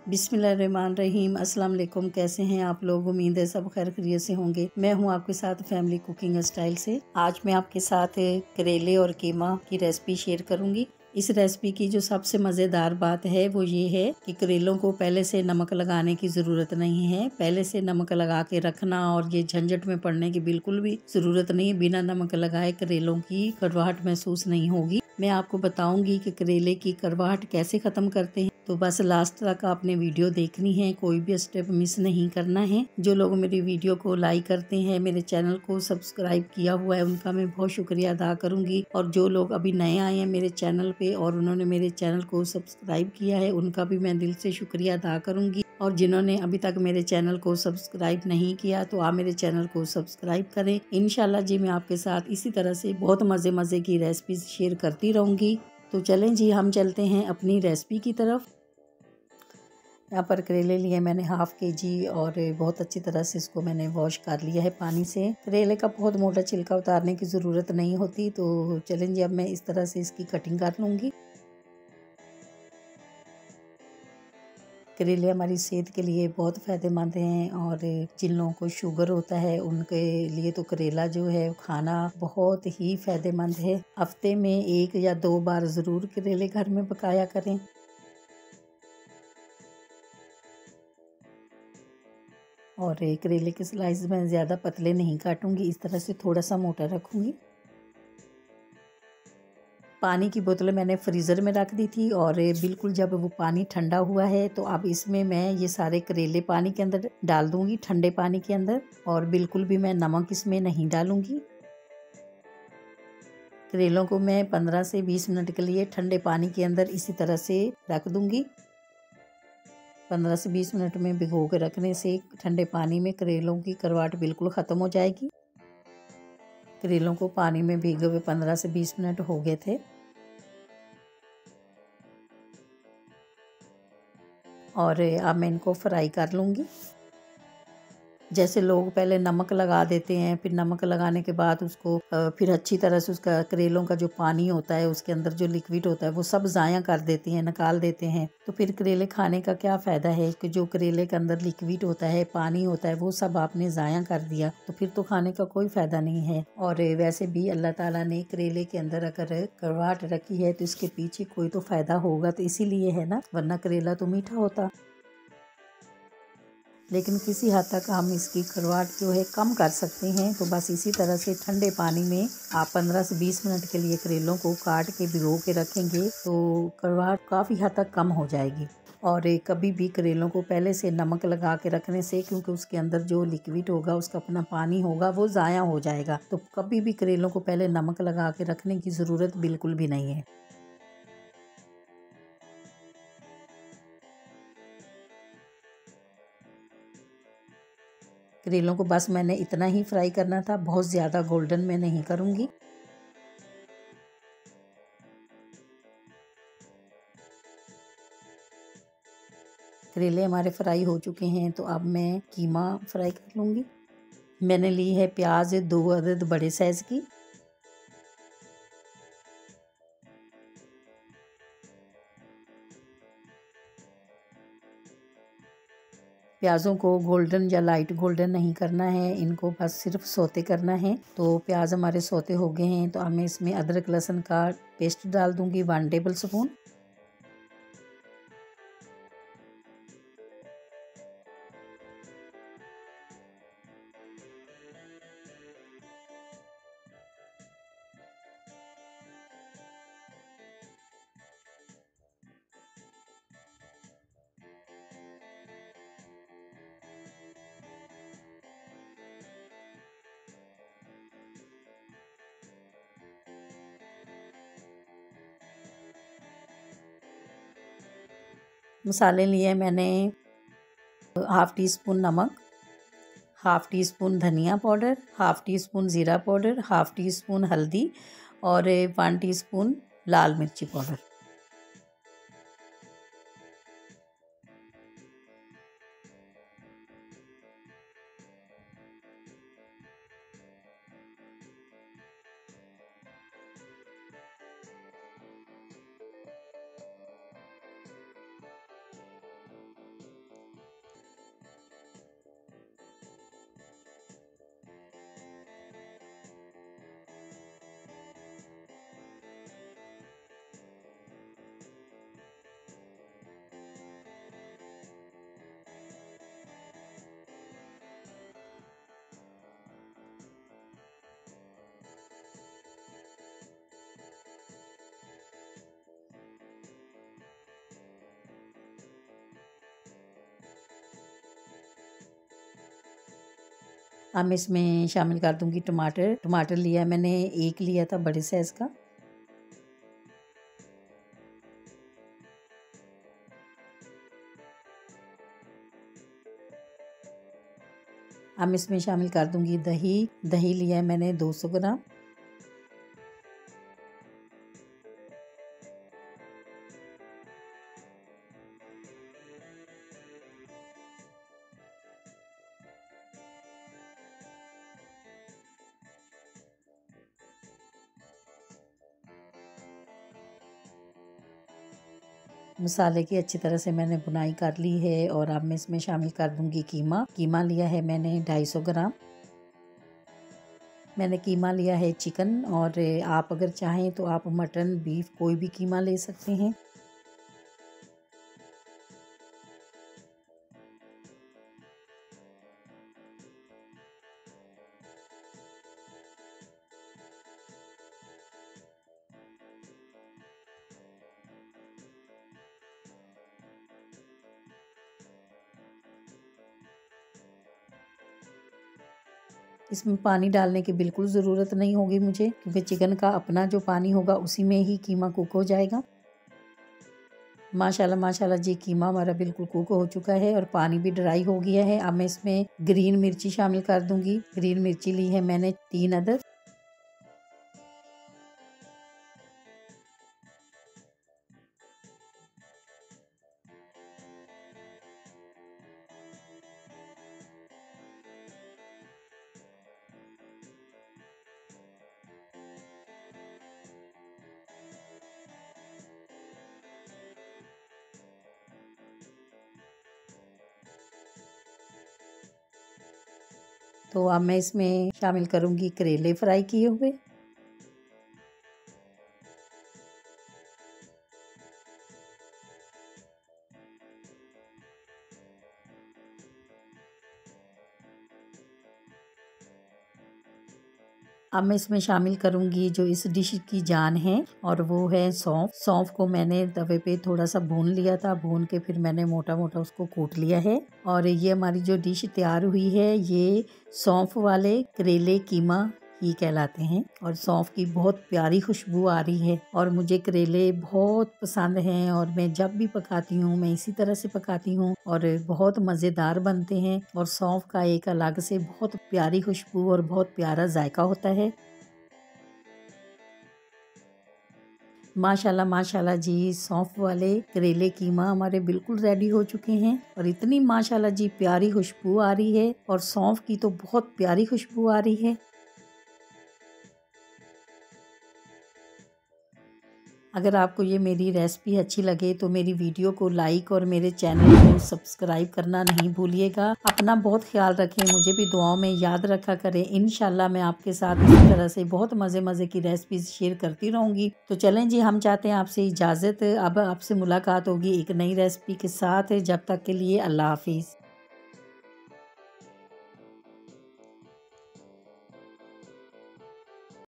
बिस्मिल्लाहिर्रहमानिर्रहीम। अस्सलाम वालेकुम। कैसे हैं आप लोग? उम्मीद है सब खैर खैरियत से होंगे। मैं हूं आपके साथ फैमिली कुकिंग स्टाइल से। आज मैं आपके साथ करेले और कीमा की रेसिपी शेयर करूंगी। इस रेसिपी की जो सबसे मज़ेदार बात है वो ये है कि करेलों को पहले से नमक लगाने की ज़रूरत नहीं है। पहले से नमक लगा के रखना और ये झंझट में पड़ने की बिल्कुल भी ज़रूरत नहीं। बिना नमक लगाए करेलों की कड़वाहट महसूस नहीं होगी। मैं आपको बताऊंगी कि करेले की कड़वाहट कैसे ख़त्म करते हैं। तो बस लास्ट तक आपने वीडियो देखनी है, कोई भी स्टेप मिस नहीं करना है। जो लोग मेरी वीडियो को लाइक करते हैं, मेरे चैनल को सब्सक्राइब किया हुआ है, उनका मैं बहुत शुक्रिया अदा करूंगी। और जो लोग अभी नए आए हैं मेरे चैनल पे और उन्होंने मेरे चैनल को सब्सक्राइब किया है, उनका भी मैं दिल से शुक्रिया अदा करूंगी। और जिन्होंने अभी तक मेरे चैनल को सब्सक्राइब नहीं किया तो आप मेरे चैनल को सब्सक्राइब करें। इंशाल्लाह जी मैं आपके साथ इसी तरह से बहुत मज़े की रेसिपी शेयर करती रहूंगी। तो चलें जी, हम चलते हैं अपनी रेसिपी की तरफ। यहाँ पर करेले लिए मैंने हाफ केजी और बहुत अच्छी तरह से इसको मैंने वॉश कर लिया है पानी से। करेले का बहुत मोटा छिलका उतारने की ज़रूरत नहीं होती। तो चलें जी, अब मैं इस तरह से इसकी कटिंग कर लूँगी। करेले हमारी सेहत के लिए बहुत फ़ायदेमंद हैं और जिन लोगों को शुगर होता है उनके लिए तो करेला जो है खाना बहुत ही फ़ायदेमंद है। हफ्ते में 1 या 2 बार ज़रूर करेले घर में पकाया करें। और करेले के स्लाइस मैं ज़्यादा पतले नहीं काटूंगी, इस तरह से थोड़ा सा मोटा रखूंगी। पानी की बोतल मैंने फ्रीज़र में रख दी थी और बिल्कुल जब वो पानी ठंडा हुआ है तो अब इसमें मैं ये सारे करेले पानी के अंदर डाल दूंगी, ठंडे पानी के अंदर। और बिल्कुल भी मैं नमक इसमें नहीं डालूंगी। करेलों को मैं 15 से 20 मिनट के लिए ठंडे पानी के अंदर इसी तरह से रख दूंगी। 15 से 20 मिनट में भिगो के रखने से ठंडे पानी में करेलों की कड़वाहट बिल्कुल ख़त्म हो जाएगी। करेलों को पानी में भीगे हुए 15 से 20 मिनट हो गए थे। और अब मैं इनको फ्राई कर लूँगी। जैसे लोग पहले नमक लगा देते हैं, फिर नमक लगाने के बाद उसको फिर अच्छी तरह से उसका करेलों का जो पानी होता है, उसके अंदर जो लिक्विड होता है वो सब ज़ाया कर देते हैं, निकाल देते हैं। तो फिर करेले खाने का क्या फ़ायदा है कि जो करेले के अंदर लिक्विड होता है, पानी होता है, वो सब आपने ज़ाया कर दिया, तो फिर तो खाने का कोई फ़ायदा नहीं है। और वैसे भी अल्लाह ताला ने करेले के अंदर अगर कड़वाहट रखी है तो इसके पीछे कोई तो फ़ायदा होगा, तो इसीलिए है ना, वरना करेला तो मीठा होता। लेकिन किसी हद तक हम इसकी कड़वाहट जो है कम कर सकते हैं। तो बस इसी तरह से ठंडे पानी में आप 15 से 20 मिनट के लिए करेलों को काट के भिगो के रखेंगे तो कड़वाहट काफ़ी हद तक कम हो जाएगी। और कभी भी करेलों को पहले से नमक लगा के रखने से, क्योंकि उसके अंदर जो लिक्विड होगा, उसका अपना पानी होगा, वो ज़ाया हो जाएगा। तो कभी भी करेलों को पहले नमक लगा के रखने की ज़रूरत बिल्कुल भी नहीं है। करेलों को बस मैंने इतना ही फ्राई करना था, बहुत ज़्यादा गोल्डन में नहीं करूँगी। करेले हमारे फ्राई हो चुके हैं तो अब मैं कीमा फ्राई कर लूँगी। मैंने ली है प्याज 2 अदद बड़े साइज़ की। प्याज़ों को गोल्डन या लाइट गोल्डन नहीं करना है, इनको बस सिर्फ सौते करना है। तो प्याज हमारे सौते हो गए हैं तो अब मैं इसमें अदरक लहसुन का पेस्ट डाल दूँगी 1 टेबल स्पून। मसाले लिए मैंने हाफ़ टी स्पून नमक, हाफ़ टी स्पून धनिया पाउडर, हाफ़ टी स्पून ज़ीरा पाउडर, हाफ़ टी स्पून हल्दी और 1 टीस्पून लाल मिर्ची पाउडर। अब मैं इसमें शामिल कर दूंगी टमाटर। टमाटर लिया मैंने, एक लिया था बड़े साइज का। अब मैं इसमें शामिल कर दूंगी दही। दही लिया है मैंने 200 ग्राम। मसाले की अच्छी तरह से मैंने भुनाई कर ली है और अब मैं इसमें शामिल कर दूंगी कीमा। कीमा लिया है मैंने 250 ग्राम। मैंने कीमा लिया है चिकन, और आप अगर चाहें तो आप मटन, बीफ कोई भी कीमा ले सकते हैं। इसमें पानी डालने की बिल्कुल ज़रूरत नहीं होगी मुझे, क्योंकि चिकन का अपना जो पानी होगा उसी में ही कीमा कुक हो जाएगा। माशाल्लाह माशाल्लाह जी, कीमा हमारा बिल्कुल कुक हो चुका है और पानी भी ड्राई हो गया है। अब मैं इसमें ग्रीन मिर्ची शामिल कर दूंगी। ग्रीन मिर्ची ली है मैंने 3 अदद। तो अब मैं इसमें शामिल करूंगी करेले फ्राई किए हुए। अब मैं इसमें शामिल करूंगी जो इस डिश की जान है, और वो है सौंफ। सौंफ को मैंने तवे पे थोड़ा सा भून लिया था। भून के फिर मैंने मोटा मोटा उसको कूट लिया है। और ये हमारी जो डिश तैयार हुई है, ये सौंफ वाले करेले कीमा ही कहलाते हैं। और सौंफ की बहुत प्यारी खुशबू आ रही है, और मुझे करेले बहुत पसंद हैं, और मैं जब भी पकाती हूँ मैं इसी तरह से पकाती हूँ और बहुत मज़ेदार बनते हैं। और सौंफ का एक अलग से बहुत प्यारी खुशबू और बहुत प्यारा जायका होता है। माशाल्लाह माशाल्लाह जी, सौंफ वाले करेले कीमा हमारे बिल्कुल रेडी हो चुके हैं, और इतनी माशाल्लाह जी प्यारी खुशबू आ रही है, और सौंफ की तो बहुत प्यारी खुशबू आ रही है। अगर आपको ये मेरी रेसिपी अच्छी लगे तो मेरी वीडियो को लाइक और मेरे चैनल को सब्सक्राइब करना नहीं भूलिएगा। अपना बहुत ख्याल रखें, मुझे भी दुआओं में याद रखा करें। इंशाल्लाह मैं आपके साथ इसी तरह से बहुत मज़े मज़े की रेसिपीज शेयर करती रहूँगी। तो चलें जी, हम चाहते हैं आपसे इजाज़त। अब आपसे मुलाकात होगी एक नई रेसिपी के साथ। जब तक के लिए अल्लाह हाफिज़।